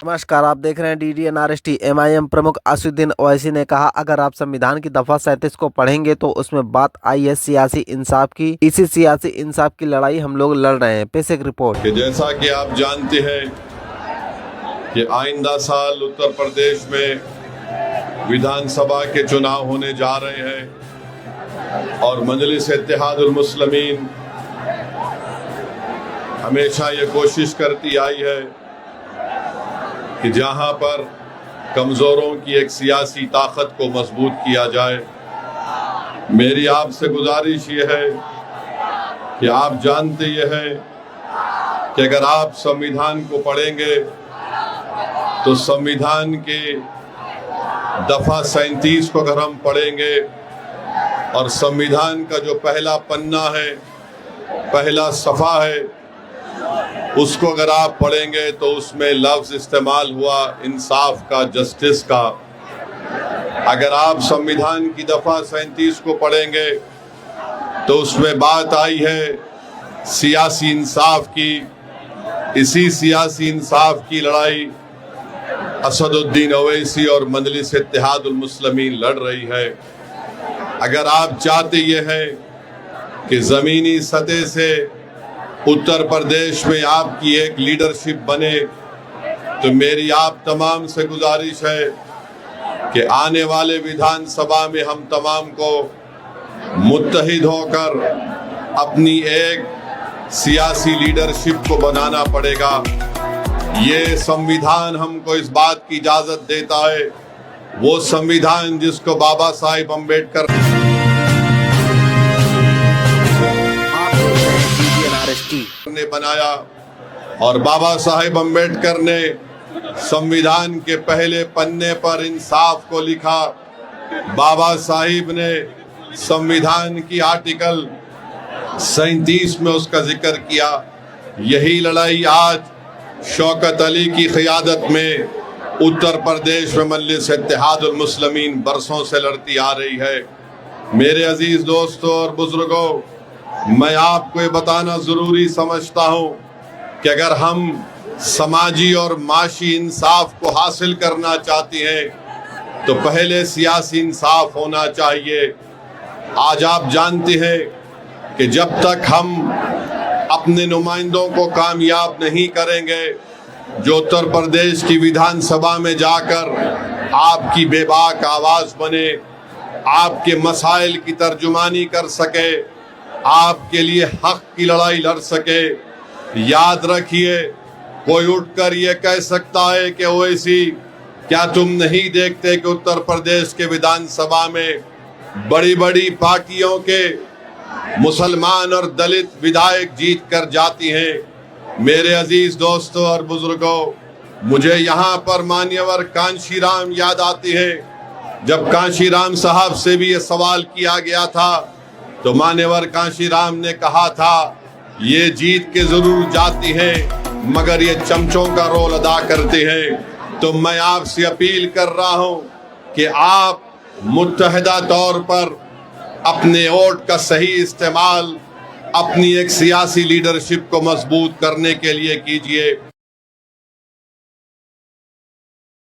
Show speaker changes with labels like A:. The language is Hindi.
A: नमस्कार, आप देख रहे हैं DDNRST। MIM प्रमुख असदुद्दीन ओवैसी ने कहा, अगर आप संविधान की दफा 37 को पढ़ेंगे तो उसमें बात आई है सियासी इंसाफ की। इसी सियासी इंसाफ की लड़ाई हम लोग लड़ रहे हैं। पेश एक रिपोर्ट।
B: जैसा कि आप जानते हैं कि आइंदा साल उत्तर प्रदेश में विधानसभा के चुनाव होने जा रहे हैं और मजलिस-ए-इत्तेहादुल मुस्लिमीन हमेशा ये कोशिश करती आई है कि जहां पर कमज़ोरों की एक सियासी ताकत को मजबूत किया जाए। मेरी आपसे गुजारिश ये है कि आप जानते ये हैं कि अगर आप संविधान को पढ़ेंगे तो संविधान के दफ़ा 37 को अगर हम पढ़ेंगे और संविधान का जो पहला पन्ना है, पहला सफ़ा है, उसको अगर आप पढ़ेंगे तो उसमें लफ्ज़ इस्तेमाल हुआ इंसाफ का, जस्टिस का। अगर आप संविधान की दफ़ा 37 को पढ़ेंगे तो उसमें बात आई है सियासी इंसाफ की। इसी सियासी इंसाफ की लड़ाई असदुद्दीन ओवैसी और मजलिस-ए-इत्तेहादुल मुस्लिमीन लड़ रही है। अगर आप चाहते ये हैं कि ज़मीनी सतह से उत्तर प्रदेश में आपकी एक लीडरशिप बने, तो मेरी आप तमाम से गुजारिश है कि आने वाले विधानसभा में हम तमाम को मुत्तहिद होकर अपनी एक सियासी लीडरशिप को बनाना पड़ेगा। ये संविधान हमको इस बात की इजाज़त देता है, वो संविधान जिसको बाबा साहिब अम्बेडकर ने बनाया। और बाबा साहिब अम्बेडकर ने संविधान के पहले पन्ने पर इंसाफ को लिखा। बाबा साहिब ने संविधान की आर्टिकल 37 में उसका जिक्र किया। यही लड़ाई आज शौकत अली की क़ियादत में उत्तर प्रदेश में मजलिस-ए-इत्तेहादुल मुस्लिमीन बरसों से लड़ती आ रही है। मेरे अजीज दोस्तों और बुजुर्गों, मैं आपको ये बताना ज़रूरी समझता हूँ कि अगर हम समाजी और माशी इंसाफ को हासिल करना चाहते हैं तो पहले सियासी इंसाफ होना चाहिए। आज आप जानते हैं कि जब तक हम अपने नुमाइंदों को कामयाब नहीं करेंगे जो उत्तर प्रदेश की विधानसभा में जाकर आपकी बेबाक आवाज़ बने, आपके मसाइल की तर्जुमानी कर सके, आपके लिए हक की लड़ाई लड़ सके। याद रखिए, कोई उठकर ये कह सकता है कि ओवैसी क्या तुम नहीं देखते कि उत्तर प्रदेश के विधानसभा में बड़ी बड़ी पार्टियों के मुसलमान और दलित विधायक जीत कर जाती हैं। मेरे अजीज दोस्तों और बुजुर्गों, मुझे यहाँ पर मान्यवर कांशीराम याद आते हैं। जब कांशीराम साहब से भी ये सवाल किया गया था तो मान्यवर कांशीराम ने कहा था, ये जीत के जरूर जाती हैं मगर ये चमचों का रोल अदा करते हैं। तो मैं आपसे अपील कर रहा हूं कि आप मुत्तहिदा तौर पर अपने वोट का सही इस्तेमाल अपनी एक सियासी लीडरशिप को मजबूत करने के लिए कीजिए।